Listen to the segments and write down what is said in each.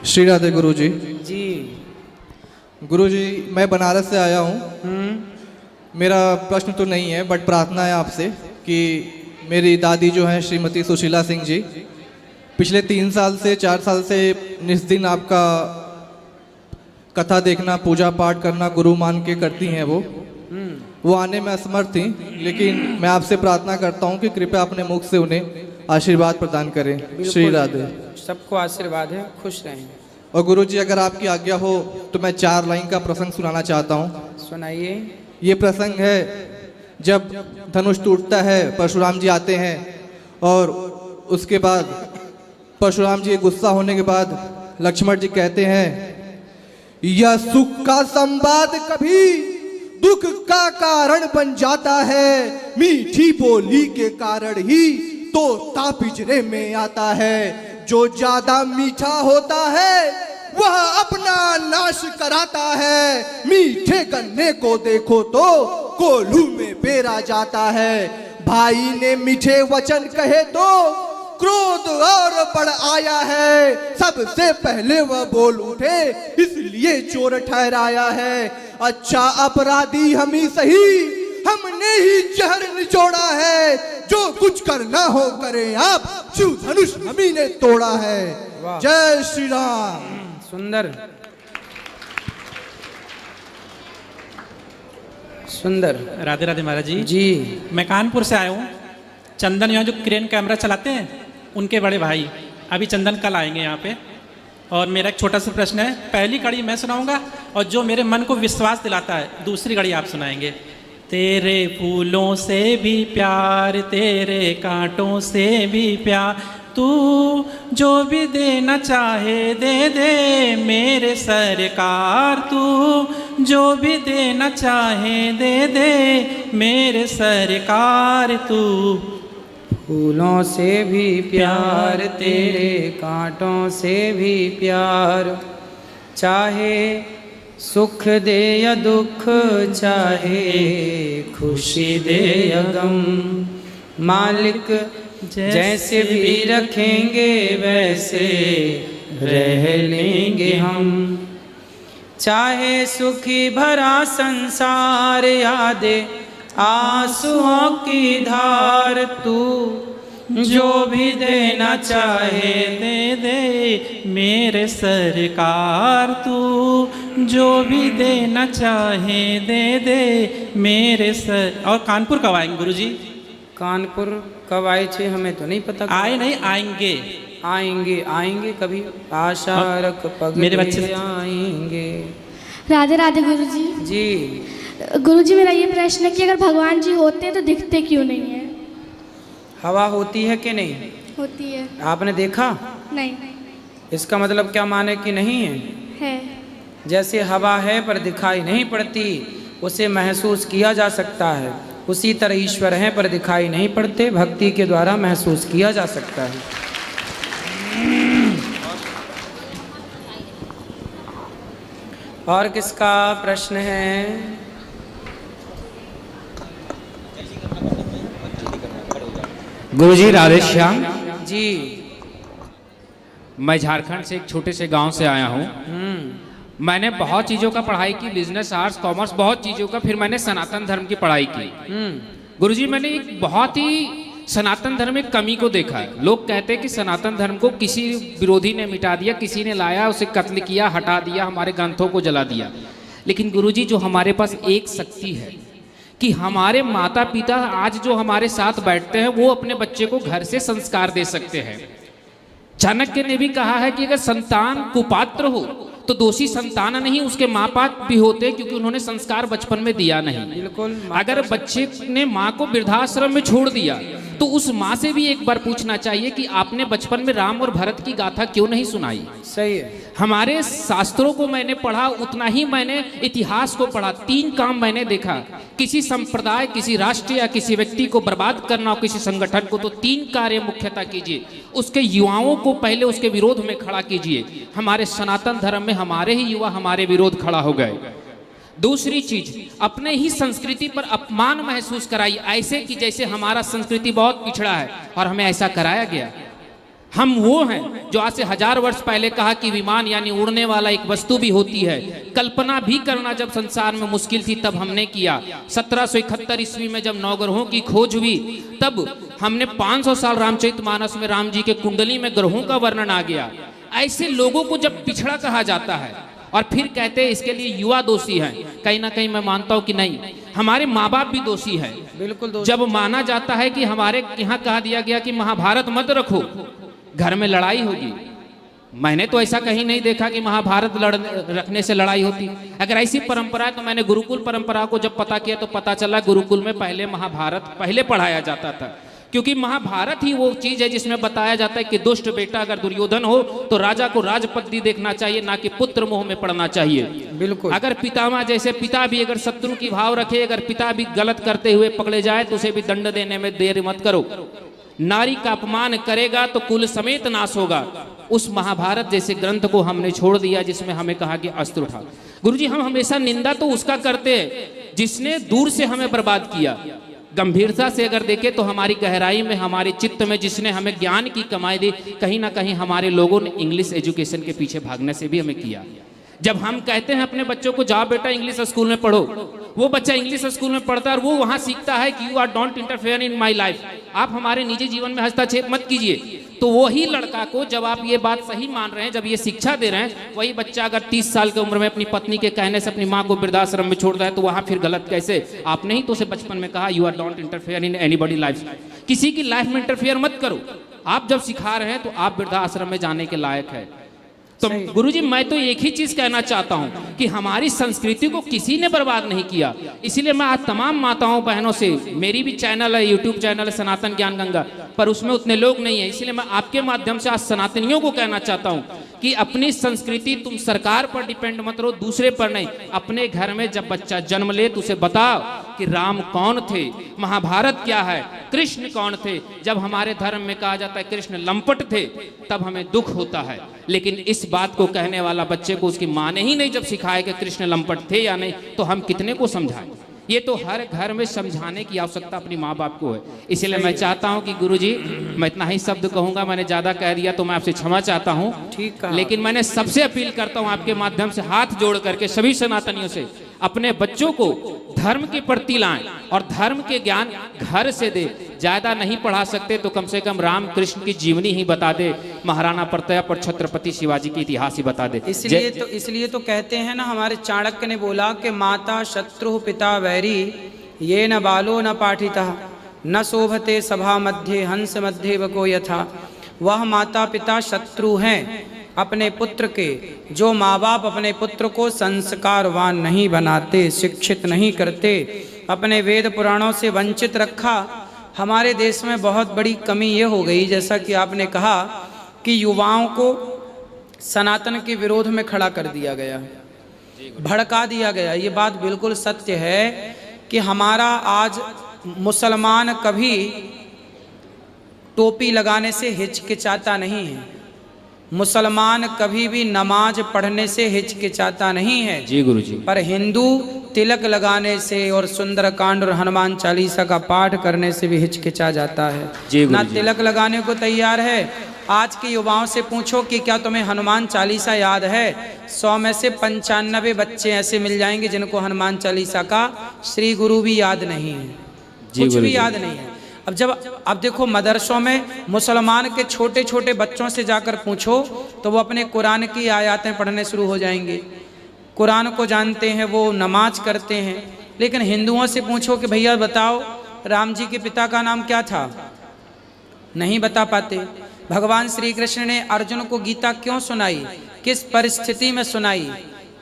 श्री राधे गुरु जी। जी गुरु जी, मैं बनारस से आया हूँ। मेरा प्रश्न तो नहीं है, बट प्रार्थना है आपसे कि मेरी दादी जो हैं श्रीमती सुशीला सिंह जी, पिछले 3 साल से 4 साल से निस दिन आपका कथा देखना, पूजा पाठ करना गुरु मान के करती हैं। वो आने में असमर्थ थी, लेकिन मैं आपसे प्रार्थना करता हूँ कि कृपया अपने मुख से उन्हें आशीर्वाद प्रदान करें। श्री राधे। सबको आशीर्वाद है, खुश रहें। और गुरु जी, अगर आपकी आज्ञा हो तो मैं 4 लाइन का प्रसंग सुनाना चाहता हूँ। सुनाइए। ये प्रसंग है जब धनुष टूटता है, परशुराम जी आते हैं और उसके बाद परशुराम जी गुस्सा होने के बाद लक्ष्मण जी कहते हैं, यह सुख का संवाद कभी दुख का कारण बन जाता है, मीठी बोली के कारण ही तोता पिंजरे में आता है। जो ज्यादा मीठा होता है वह अपना नाश कराता है, मीठे गन्ने को देखो तो कोल्हू में पेरा जाता है। भाई ने मीठे वचन कहे तो क्रोध और बढ़ आया है, सबसे पहले वह बोल उठे इसलिए चोर ठहराया है। अच्छा अपराधी हम ही सही, हमने ही जहर निचोड़ा है, जो कुछ करना हो करें आप, शिव धनुष हम ही ने तोड़ा है। जय श्री राम। सुंदर सुंदर। राधे राधे महाराज जी। जी मैं कानपुर से आया हूँ। चंदन यहाँ जो क्रेन कैमरा चलाते हैं उनके बड़े भाई अभी चंदन कल आएंगे यहाँ पे। और मेरा एक छोटा सा प्रश्न है, पहली कड़ी मैं सुनाऊंगा और जो मेरे मन को विश्वास दिलाता है दूसरी कड़ी आप सुनाएंगे। तेरे फूलों से भी प्यार, तेरे कांटों से भी प्यार, तू जो भी देना चाहे दे दे मेरे सरकार, तू जो भी देना चाहे दे दे मेरे सरकार। तू फूलों से भी प्यार, तेरे कांटों से भी प्यार, चाहे सुख दे या दुख, चाहे खुशी दे या गम, मालिक जैसे भी रखेंगे वैसे रह लेंगे हम। चाहे सुखी भरा संसार यादे आंसुओं की धार, तू जो भी देना चाहे दे दे मेरे सरकार, तू जो भी देना चाहे दे दे मेरे सर। और कानपुर कब आएंगे गुरुजी? कानपुर कब आए थे हमें तो नहीं पता। आए नहीं, आएंगे। आएंगे आएंगे कभी, आशा रख पग मेरे बच्चे आएंगे। राधे राधे गुरुजी। जी गुरुजी, मेरा ये प्रश्न है कि अगर भगवान जी होते हैं तो दिखते क्यों नहीं है? हवा होती है कि नहीं होती है। आपने देखा? नहीं। इसका मतलब क्या माने कि नहीं है? है। जैसे हवा है पर दिखाई नहीं पड़ती, उसे महसूस किया जा सकता है, उसी तरह ईश्वर हैं पर दिखाई नहीं पड़ते, भक्ति के द्वारा महसूस किया जा सकता है। और किसका प्रश्न है? गुरुजी राधे श्याम जी। मैं झारखंड से एक छोटे से गांव से आया हूँ। मैंने बहुत चीज़ों का पढ़ाई की, बिजनेस, आर्ट्स, कॉमर्स, बहुत चीज़ों का। फिर मैंने सनातन धर्म की पढ़ाई की। गुरुजी, मैंने एक बहुत ही सनातन धर्म में कमी को देखा है। लोग कहते हैं कि सनातन धर्म को किसी विरोधी ने मिटा दिया, किसी ने लाया उसे कत्ल किया, हटा दिया, हमारे ग्रंथों को जला दिया। लेकिन गुरुजी, जो हमारे पास एक शक्ति है कि हमारे माता पिता आज जो हमारे साथ बैठते हैं वो अपने बच्चे को घर से संस्कार दे सकते हैं। चाणक्य ने भी कहा है कि अगर संतान कुपात्र हो तो दोषी संतान नहीं, उसके माँ बाप भी होते, क्योंकि उन्होंने संस्कार बचपन में दिया नहीं। बिल्कुल। अगर बच्चे ने माँ को वृद्धाश्रम में छोड़ दिया तो उस माँ से भी एक बार पूछना चाहिए कि आपने बचपन में राम और भरत की गाथा क्यों नहीं सुनाई। सही है। हमारे शास्त्रों को मैंने पढ़ा, उतना ही मैंने इतिहास को पढ़ा। 3 काम मैंने देखा, किसी संप्रदाय, किसी राष्ट्र या किसी व्यक्ति को बर्बाद करना हो, किसी संगठन को, तो 3 कार्य मुख्यतः कीजिए। उसके युवाओं को पहले उसके विरोध में खड़ा कीजिए। हमारे सनातन धर्म में हमारे ही युवा हमारे विरोध खड़ा हो गए। दूसरी चीज, अपने ही संस्कृति पर अपमान महसूस कराइए, ऐसे कि जैसे हमारा संस्कृति बहुत पिछड़ा है और हमें ऐसा कराया गया। हम वो हैं जो आज से 1000 वर्ष पहले कहा कि विमान यानी उड़ने वाला एक वस्तु भी होती है। कल्पना भी करना जब संसार में मुश्किल थी तब हमने किया। 1771 ईस्वी में जब नवग्रहों की खोज हुई तब हमने 500 साल रामचरितमानस में राम जी के कुंडली में ग्रहों का वर्णन आ गया। ऐसे लोगों को जब पिछड़ा कहा जाता है और फिर कहते हैं इसके लिए युवा दोषी हैं, कहीं ना कहीं मैं मानता हूं कि नहीं, हमारे माँ बाप भी दोषी है। बिल्कुल दोषी। जब माना जाता है कि हमारे यहाँ कहा दिया गया कि महाभारत मत रखो, घर में लड़ाई होगी। मैंने तो ऐसा कहीं नहीं देखा कि महाभारत रखने से लड़ाई होती। अगर ऐसी परंपरा है तो मैंने गुरुकुल परंपरा को जब पता किया तो पता चला गुरुकुल में पहले महाभारत पहले पढ़ाया जाता था, क्योंकि महाभारत ही वो चीज है जिसमें बताया जाता है कि दुष्ट बेटा अगर दुर्योधन हो तो राजा को राजपद्दी देखना चाहिए, ना कि पुत्र मोह में पड़ना चाहिए। बिल्कुल। अगर पितामह जैसे पिता भी अगर शत्रु की भाव रखे, अगर पिता भी गलत करते हुए पकड़े जाए तो उसे भी दंड देने में देर मत करो। नारी का अपमान करेगा तो कुल समेत नाश होगा। उस महाभारत जैसे ग्रंथ को हमने छोड़ दिया जिसमें हमें कहा कि अस्त्र उठा। गुरुजी, हम हमेशा निंदा तो उसका करते हैं जिसने दूर से हमें बर्बाद किया। गंभीरता से अगर देखें तो हमारी गहराई में, हमारे चित्त में जिसने हमें ज्ञान की कमाई दी, कहीं ना कहीं हमारे लोगों ने इंग्लिश एजुकेशन के पीछे भागने से भी हमें किया। जब हम कहते हैं अपने बच्चों को जाओ बेटा इंग्लिश स्कूल में पढ़ो, वो बच्चा इंग्लिश स्कूल में पढ़ता है और वो वहां सीखता है कि you are don't interfere in my life, आप हमारे निजी जीवन में हस्तक्षेप मत कीजिए। तो वही लड़का को जब आप ये बात सही मान रहे हैं, जब ये शिक्षा दे रहे हैं, वही बच्चा अगर 30 साल की उम्र में अपनी पत्नी के कहने से अपनी माँ को वृद्धाश्रम में छोड़ता है तो वहां फिर गलत कैसे? आपने ही तो उसे बचपन में कहा you are don't interfere in anybody life, किसी की लाइफ में इंटरफेयर मत करो। आप जब सिखा रहे हैं तो आप वृद्धाश्रम में जाने के लायक है। तो गुरुजी, मैं तो एक ही चीज कहना चाहता हूं कि हमारी संस्कृति को किसी ने बर्बाद नहीं किया। इसीलिए मैं आज तमाम माताओं बहनों से, मेरी भी चैनल है, यूट्यूब चैनल है सनातन ज्ञान गंगा, पर उसमें उतने लोग नहीं है, इसलिए मैं आपके माध्यम से आज सनातनियों को कहना चाहता हूं कि अपनी संस्कृति तुम सरकार पर डिपेंड मत रहो, दूसरे पर नहीं। अपने घर में जब बच्चा जन्म ले तो उसे बताओ कि राम कौन थे, महाभारत क्या है, कृष्ण कौन थे। जब हमारे धर्म में कहा जाता है कृष्ण लंपट थे तब हमें दुख होता है, लेकिन इस बात को कहने वाला बच्चे को उसकी माँ ने ही नहीं जब सिखाया कि कृष्ण लंपट थे या नहीं, तो हम कितने को समझाएं? ये तो हर घर में समझाने की आवश्यकता अपनी माँ बाप को है। इसलिए मैं चाहता हूं कि गुरुजी, मैं इतना ही शब्द कहूंगा, मैंने ज्यादा कह दिया तो मैं आपसे क्षमा चाहता हूं। ठीक है। लेकिन मैंने सबसे अपील करता हूं आपके माध्यम से हाथ जोड़ करके सभी सनातनियों से, अपने बच्चों को धर्म के प्रति लाएं और धर्म के ज्ञान घर से दे। ज्यादा नहीं पढ़ा सकते तो कम से कम राम कृष्ण की जीवनी ही बता दे, महाराणा प्रताप और छत्रपति शिवाजी की इतिहास ही बता दे। इसलिए तो कहते हैं ना, हमारे चाणक्य ने बोला कि माता शत्रु पिता वैरी, ये न बालो न पाठिता, न शोभते सभा मध्य हंस मध्य वको यथा। वह माता पिता शत्रु हैं अपने पुत्र के, जो माँ बाप अपने पुत्र को संस्कारवान नहीं बनाते, शिक्षित नहीं करते, अपने वेद पुराणों से वंचित रखा। हमारे देश में बहुत बड़ी कमी ये हो गई, जैसा कि आपने कहा कि युवाओं को सनातन के विरोध में खड़ा कर दिया गया, भड़का दिया गया। ये बात बिल्कुल सत्य है कि हमारा आज मुसलमान कभी टोपी लगाने से हिचकिचाता नहीं है, मुसलमान कभी भी नमाज पढ़ने से हिचकिचाता नहीं है जी गुरुजी, पर हिंदू तिलक लगाने से और सुंदरकांड और हनुमान चालीसा का पाठ करने से भी हिचकिचा जाता है जी। ना तिलक लगाने को तैयार है। आज के युवाओं से पूछो कि क्या तुम्हें हनुमान चालीसा याद है, 100 में से 95 बच्चे ऐसे मिल जाएंगे जिनको हनुमान चालीसा का श्री गुरु भी याद नहीं है, कुछ भी याद नहीं है। अब देखो मदरसों में मुसलमान के छोटे छोटे बच्चों से जाकर पूछो तो वो अपने कुरान की आयतें पढ़ने शुरू हो जाएंगे, कुरान को जानते हैं, वो नमाज करते हैं। लेकिन हिंदुओं से पूछो कि भैया बताओ राम जी के पिता का नाम क्या था, नहीं बता पाते। भगवान श्री कृष्ण ने अर्जुन को गीता क्यों सुनाई, किस परिस्थिति में सुनाई,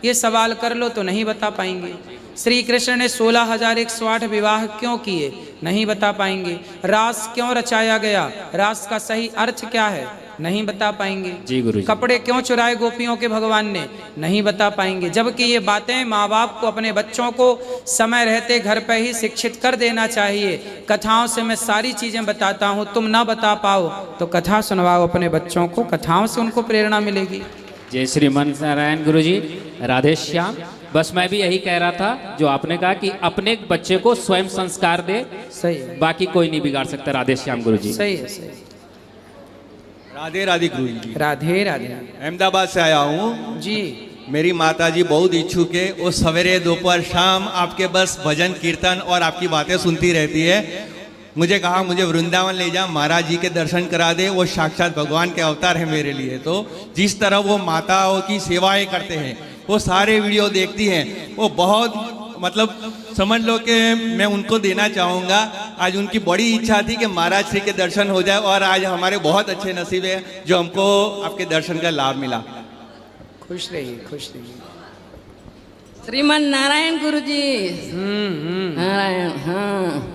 ये सवाल कर लो तो नहीं बता पाएंगे। श्री कृष्ण ने 16,108 विवाह क्यों किए, नहीं बता पाएंगे। रास क्यों रचाया गया, रास का सही अर्थ क्या है, नहीं बता पाएंगे जी गुरुजी। कपड़े क्यों चुराए गोपियों के भगवान ने, नहीं बता पाएंगे। जबकि ये बातें माँ बाप को अपने बच्चों को समय रहते घर पर ही शिक्षित कर देना चाहिए। कथाओं से मैं सारी चीजें बताता हूँ, तुम ना बता पाओ तो कथा सुनवाओ अपने बच्चों को, कथाओं से उनको प्रेरणा मिलेगी। जय श्रीमान नारायण गुरुजी, राधे श्याम। बस मैं भी यही कह रहा था जो आपने कहा कि अपने बच्चे को स्वयं संस्कार दे, सही है, बाकी कोई नहीं बिगाड़ सकता। राधे श्याम गुरुजी। सही है, सही। राधे राधे गुरु जी। राधे राधे। अहमदाबाद से आया हूँ जी। मेरी माता जी बहुत इच्छुक है, वो सवेरे दोपहर शाम आपके बस भजन कीर्तन और आपकी बातें सुनती रहती है। मुझे कहा मुझे वृंदावन ले जा, महाराज जी के दर्शन करा दे, वो साक्षात भगवान के अवतार है मेरे लिए। तो जिस तरह वो माताओं की सेवाएं करते हैं, वो सारे वीडियो देखती हैं, वो बहुत मतलब समझ लो कि मैं उनको देना चाहूँगा। आज उनकी बड़ी इच्छा थी कि महाराज श्री के दर्शन हो जाए, और आज हमारे बहुत अच्छे नसीब है जो हमको आपके दर्शन का लाभ मिला। खुश रहिए, खुश रहिए। श्रीमन नारायण गुरु जी। नारायण। हाँ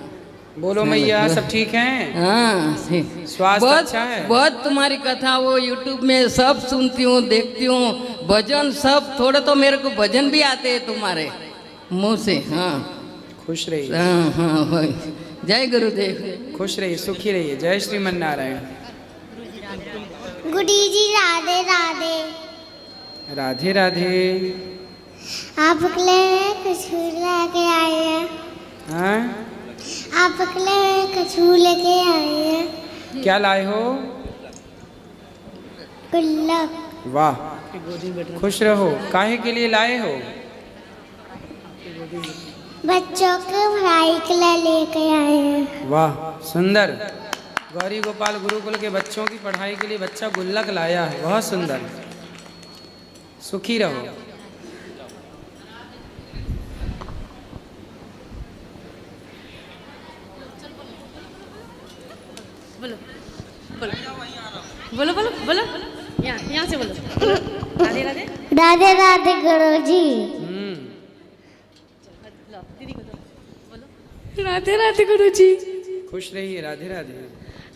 बोलो मैया, सब ठीक हैं? हाँ स्वास्थ्य बहुत अच्छा है? बहुत तुम्हारी कथा वो यूट्यूब में सब सुनती हूँ, देखती हूँ, भजन सब। थोड़े तो मेरे को भजन भी आते हैं तुम्हारे मुंह से। हाँ खुश रहिए। हाँ हाँ भाई। जय गुरुदेव। खुश रहिए, सुखी रहिए। जय श्रीमन नारायण। गुडी जी राधे राधे। राधे राधे। आपके लिए कछू लेके आए हैं। हाँ? आपके लिए कछू लेके आए हैं। क्या लाए हो? गुल्लक। वाह, खुश रहो। काहे के लिए लाए हो? बच्चों के पढ़ाई के लिए लेके आए हैं। वाह, सुंदर। गौरी गोपाल गुरुकुल के बच्चों की पढ़ाई के लिए बच्चा गुल्लक लाया है। बहुत सुंदर। सुखी रहो। बोलो बोलो बोलो बोलो बोलो, यहाँ से बोलो। राधे राधे। राधे राधे गुरु जी। राधे राधे गुरु जी। खुश रहिए। राधे राधे।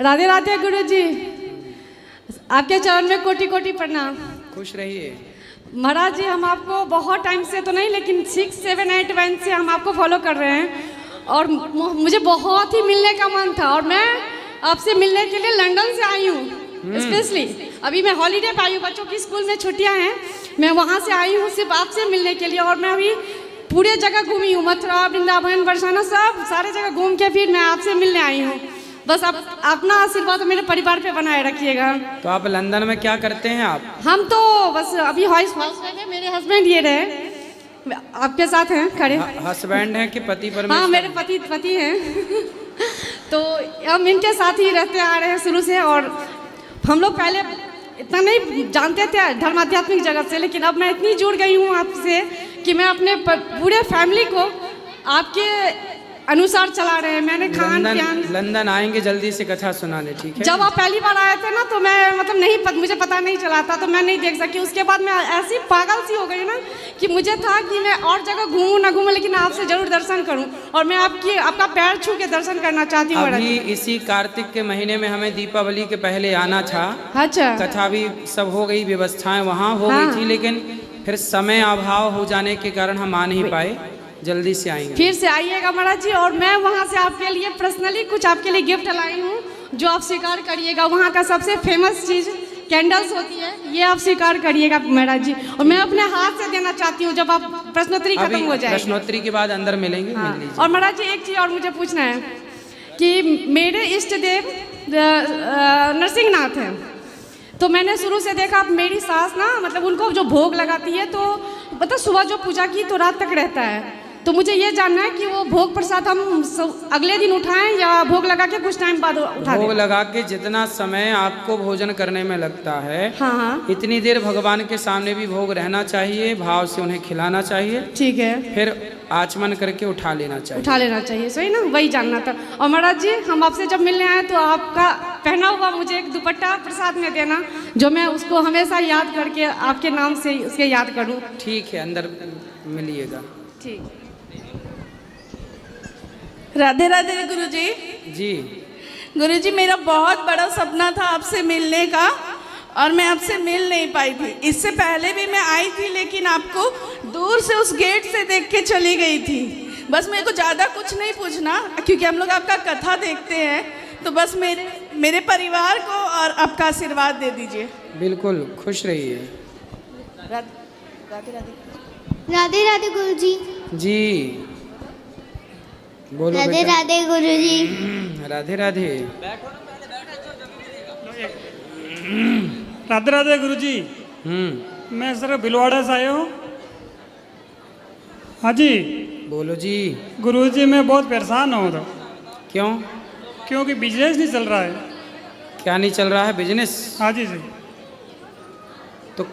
राधे राधे गुरु जी। आपके चरण में कोटि कोटि प्रणाम। खुश रहिए। महाराज जी, हम आपको बहुत टाइम से तो नहीं, लेकिन 6, 7, 8 वन से हम आपको फॉलो कर रहे हैं, और मुझे बहुत ही मिलने का मन था, और मैं आपसे मिलने के लिए लंदन से आई हूँ स्पेशली। अभी मैं हॉलीडे पे आई हूँ, बच्चों की स्कूल में छुट्टियाँ हैं, मैं वहाँ से आई हूँ सिर्फ आपसे मिलने के लिए। और मैं अभी पूरे जगह घूमी हूँ, मथुरा, वृंदावन, बरसाना, सब सारे जगह घूम के फिर मैं आपसे मिलने आई हूँ। बस आप अपना आशीर्वाद मेरे परिवार पे बनाए रखिएगा। तो आप लंदन में क्या करते हैं आप? हम तो बस अभी हाउस वाइफ है। मेरे हस्बैंड ये रहे आपके साथ हैं खड़े। हस्बैंड हैं कि पति परमेश्वर? हाँ, मेरे पति हैं। तो हम इनके साथ ही रहते आ रहे हैं शुरू से, और हम लोग पहले इतना नहीं जानते थे धर्म आध्यात्मिक जगत से, लेकिन अब मैं इतनी जुड़ गई हूँ आपसे कि मैं अपने पूरे फैमिली को आपके अनुसार चला रहे हैं। मैंने खान पियान। लंदन आएंगे जल्दी से, कथा सुनाने, ठीक है? जब आप पहली बार आए थे ना, तो मैं मतलब नहीं मुझे पता नहीं चला था, तो मैं नहीं देख सकी। उसके बाद मैं ऐसी पागल सी हो गई ना कि मुझे था कि मैं और जगह घूमूं ना घूमूं, लेकिन आपसे जरूर दर्शन करूं, और मैं आपका पैर छू के दर्शन करना चाहती हूँ। अभी इसी कार्तिक के महीने में हमें दीपावली के पहले आना था। अच्छा। कथा भी सब हो गई, व्यवस्थाएं वहाँ हो गई थी, लेकिन फिर समय अभाव हो जाने के कारण हम आ नहीं पाए। जल्दी से आएंगे। फिर से आइएगा महाराज जी, और मैं वहाँ से आपके लिए पर्सनली कुछ आपके लिए गिफ्ट लाई हूँ, जो आप स्वीकार करिएगा। वहाँ का सबसे फेमस चीज़ कैंडल्स होती है, ये आप स्वीकार करिएगा महाराज जी। और मैं अपने हाथ से देना चाहती हूँ जब आप प्रश्नोत्तरी खत्म हो जाए। प्रश्नोत्तरी के बाद अंदर मिलेंगे। हाँ। और महाराज जी, एक चीज़ और मुझे पूछना है कि मेरे इष्ट देव नरसिंहनाथ हैं, तो मैंने शुरू से देखा मेरी सास ना, मतलब उनको जो भोग लगाती है, तो मतलब सुबह जो पूजा की तो रात तक रहता है। तो मुझे ये जानना है कि वो भोग प्रसाद हम अगले दिन उठाएं या भोग लगा के कुछ टाइम बाद उठा भोग लगा के जितना समय आपको भोजन करने में लगता है, हाँ, इतनी देर भगवान के सामने भी भोग रहना चाहिए, भाव से उन्हें खिलाना चाहिए। ठीक है। फिर आचमन करके उठा लेना चाहिए। सही ना, वही जानना था। और महाराज जी, हम आपसे जब मिलने आए तो आपका पहना हुआ मुझे एक दुपट्टा प्रसाद में देना, जो मैं उसको हमेशा याद करके आपके नाम से उसके याद करूँ। ठीक है, अंदर मिलिएगा। ठीक। राधे राधे गुरुजी। जी गुरुजी, मेरा बहुत बड़ा सपना था आपसे मिलने का, और मैं आपसे मिल नहीं पाई थी। इससे पहले भी मैं आई थी, लेकिन आपको दूर से उस गेट से देख के चली गई थी। बस मेरे को ज़्यादा कुछ नहीं पूछना, क्योंकि हम लोग आपका कथा देखते हैं, तो बस मेरे परिवार को और आपका आशीर्वाद दे दीजिए। बिल्कुल, खुश रहिए। राधे राधे। राधे राधे गुरुजी। जी बोलो। राधे राधे गुरुजी। राधे राधे। राधे राधे गुरुजी। मैं सर भिलवाड़ा से आया हूँ। हाँ जी बोलो जी। गुरुजी मैं बहुत परेशान हूँ। तो क्यों? क्योंकि बिजनेस नहीं चल रहा है। क्या नहीं चल रहा है बिजनेस? हाँ जी जी। तो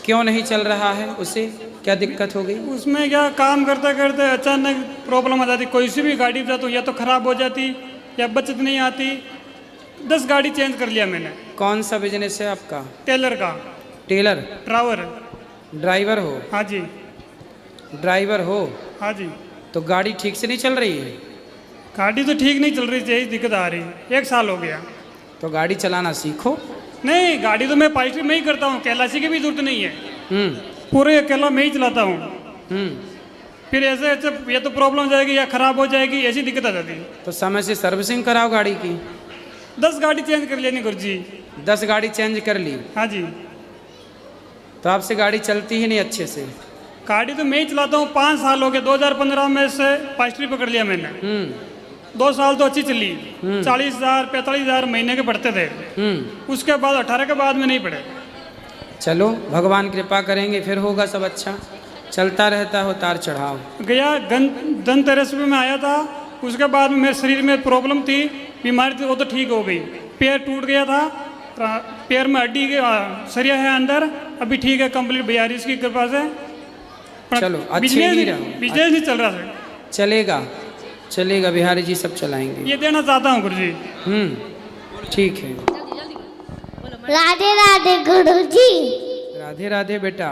क्यों नहीं चल रहा है? उसे क्या दिक्कत हो गई? उसमें क्या काम करते करते अचानक प्रॉब्लम आ जाती। कोई सी भी गाड़ी जाता हूँ या तो खराब हो जाती या बचत नहीं आती। 10 गाड़ी चेंज कर लिया मैंने। कौन सा बिजनेस है आपका? टेलर का। टेलर? ड्राइवर। ड्राइवर हो? हाँ जी। ड्राइवर हो? हाँ जी। तो गाड़ी ठीक से नहीं चल रही है? गाड़ी तो ठीक नहीं चल रही थी, दिक्कत आ रही है। 1 साल हो गया। तो गाड़ी चलाना सीखो। नहीं, गाड़ी तो मैं पाइस्ट्री में ही करता हूँ, कैलाशी की भी जरूरत नहीं है। पूरे अकेला मैं ही चलाता हूँ। फिर ऐसे ऐसे या तो प्रॉब्लम हो जाएगी या खराब हो जाएगी, ऐसी दिक्कत आ जाती है। तो समय से सर्विसिंग कराओ गाड़ी की। 10 गाड़ी चेंज कर लेनी गुरुजी। 10 गाड़ी चेंज कर ली? हाँ जी। तो आपसे गाड़ी चलती ही नहीं अच्छे से? गाड़ी तो मैं ही चलाता हूँ, 5 साल हो गए। 2015 में से पाइस्ट्री पकड़ लिया मैंने। 2 साल तो अच्छी चली। 40,000 45,000 महीने के पड़ते थे। उसके बाद 18 के बाद में नहीं पड़े। चलो भगवान कृपा करेंगे, फिर होगा सब अच्छा। चलता रहता हो उतार चढ़ाव। गया धनतेरस में आया था। उसके बाद में मेरे शरीर में प्रॉब्लम थी, बीमारी थी, वो तो ठीक हो गई। पैर टूट गया था, पैर में हड्डी सरिया है अंदर, अभी ठीक है कंप्लीट BRS की कृपा से। चलो अच्छे ही रहो। बिजनेस नहीं चल रहा सर। चलेगा चलेगा, बिहारी जी सब चलाएंगे। ये देना चाहता हूँ गुरुजी। ठीक है। राधे राधे गुरुजी। राधे राधे बेटा।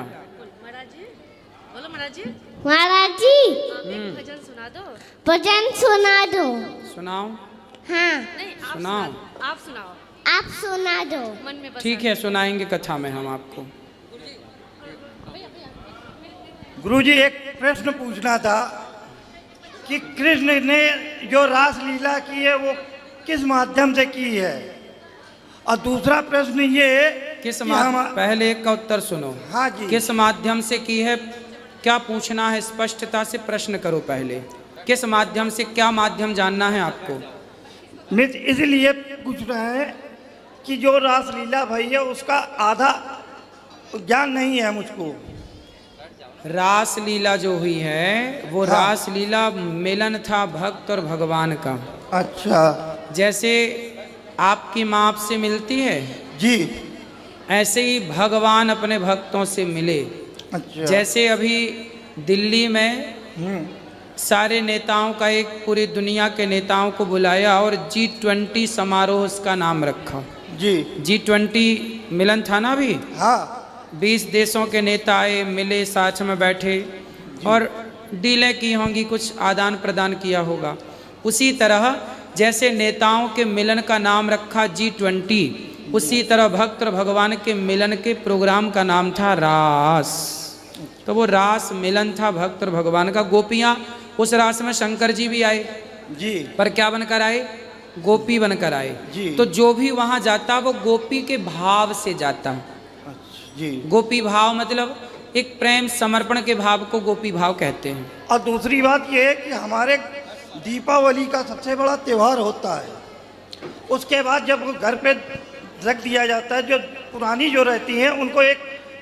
बोलो महाराज जी। महाराज जी भजन सुना दो। भजन सुना दो। सुनाओ। हाँ नहीं सुनाओ। आप सुनाओ। आप सुना दो। मन में ठीक है, सुनाएंगे कथा में हम आपको। गुरुजी एक प्रश्न पूछना था कि कृष्ण ने जो रास लीला की है वो किस माध्यम से की है, और दूसरा प्रश्न ये किस कि पहले एक का उत्तर सुनो। हाँ जी। किस माध्यम से की है, क्या पूछना है? स्पष्टता से प्रश्न करो पहले। किस माध्यम से, क्या माध्यम जानना है आपको? मित्र इसलिए पूछ रहे हैं कि जो रास लीला भई है उसका आधा ज्ञान नहीं है मुझको। रास लीला जो हुई है वो रास लीला मिलन था भक्त और भगवान का। अच्छा। जैसे आपकी माँ आपसे मिलती है जी, ऐसे ही भगवान अपने भक्तों से मिले। अच्छा। जैसे अभी दिल्ली में सारे नेताओं का एक पूरी दुनिया के नेताओं को बुलाया और G20 समारोह उसका नाम रखा। जी। G20 मिलन था ना अभी। हाँ। 20 देशों के नेता आए, मिले, साथ में बैठे और डीलें की होंगी, कुछ आदान प्रदान किया होगा। उसी तरह जैसे नेताओं के मिलन का नाम रखा G20, उसी तरह भक्त और भगवान के मिलन के प्रोग्राम का नाम था रास। तो वो रास मिलन था भक्त और भगवान का। गोपियाँ उस रास में शंकर जी भी आए जी, पर क्या बनकर आए? गोपी बनकर आए जी। तो जो भी वहाँ जाता वो गोपी के भाव से जाता। जी। गोपी भाव मतलब एक प्रेम समर्पण के भाव को गोपी भाव कहते हैं। और दूसरी बात यह है कि हमारे दीपावली का सबसे बड़ा त्यौहार होता है। उसके बाद जब घर पे रख दिया जाता है, जो पुरानी जो रहती हैं उनको एक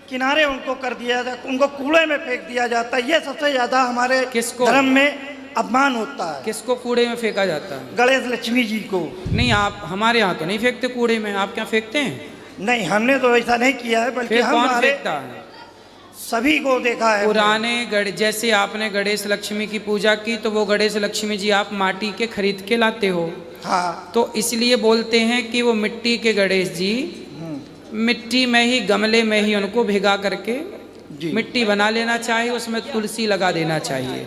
किनारे उनको कर दिया जाता है, उनको कूड़े में फेंक दिया जाता है। ये सबसे ज़्यादा हमारे धर्म में अपमान होता है। किसको कूड़े में फेंका जाता है? गणेश लक्ष्मी जी को। नहीं, आप हमारे यहाँ तो नहीं फेंकते कूड़े में। आप क्या फेंकते हैं? नहीं, हमने तो ऐसा नहीं किया है, बल्कि कौन फेंकता है? सभी को देखा है। पुराने जैसे आपने गणेश लक्ष्मी की पूजा की तो वो गणेश लक्ष्मी जी आप माटी के खरीद के लाते हो। हाँ। तो इसलिए बोलते हैं कि वो मिट्टी के गणेश जी मिट्टी में ही, गमले में ही उनको भिगा करके मिट्टी बना लेना चाहिए, उसमें तुलसी लगा देना चाहिए।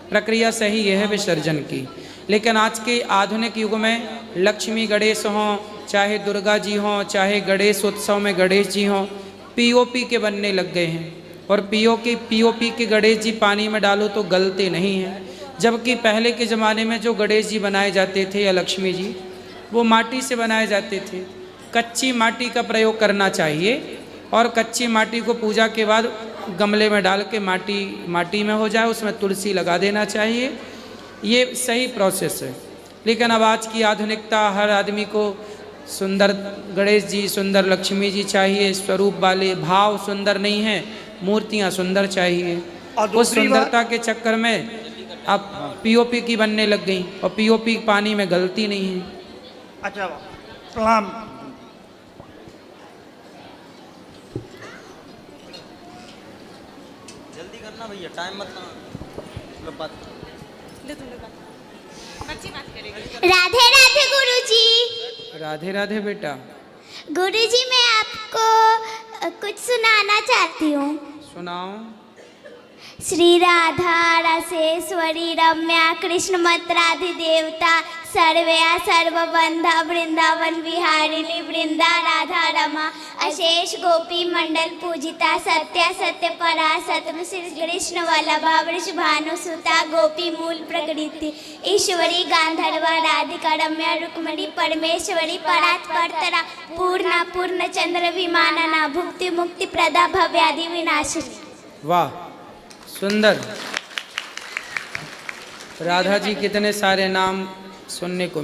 प्रक्रिया सही यह है विसर्जन की। लेकिन आज के आधुनिक युग में लक्ष्मी गणेश हों, चाहे दुर्गा जी हों, चाहे गणेश उत्सव में गणेश जी हों, पीओपी के बनने लग गए हैं। और पीओपी के गणेश जी पानी में डालो तो गलते नहीं हैं। जबकि पहले के ज़माने में जो गणेश जी बनाए जाते थे या लक्ष्मी जी, वो माटी से बनाए जाते थे। कच्ची माटी का प्रयोग करना चाहिए और कच्ची माटी को पूजा के बाद गमले में डाल के माटी में हो जाए, उसमें तुलसी लगा देना चाहिए। ये सही प्रोसेस है। लेकिन अब आज की आधुनिकता हर आदमी को सुंदर गणेश जी, सुंदर लक्ष्मी जी चाहिए स्वरूप वाले, भाव सुंदर नहीं है, मूर्तियां सुंदर चाहिए। और उस दूसरी सुंदरता के चक्कर में अब पीओपी की बनने लग गई, और पीओपी पानी में गलती नहीं है। अच्छा, प्रणाम। जल्दी करना भैया, टाइम मत राधे राधे गुरुजी। राधे राधे बेटा। गुरुजी मैं आपको कुछ सुनाना चाहती हूँ। सुनाओ। श्री राधा रसेश्वरी रम्या कृष्ण मत राधि देवता सर्वया सर्वबंधा वृंदावन विहारिणी वृंदा राधा रमा अशेष गोपी मंडल पूजिता सत्या सत्य परासत श्री कृष्ण वल्लभा वृष भानुसुता गोपी मूल प्रकृति ईश्वरी गांधर्वा राधिका रम्या रुक्मणी परमेश्वरी परात् परतरा पूर्णा पूर्ण चंद्र विमानना भुक्ति मुक्ति प्रदा भव्यादि विनाशिनी। वाह, सुंदर। राधा जी कितने सारे नाम सुनने को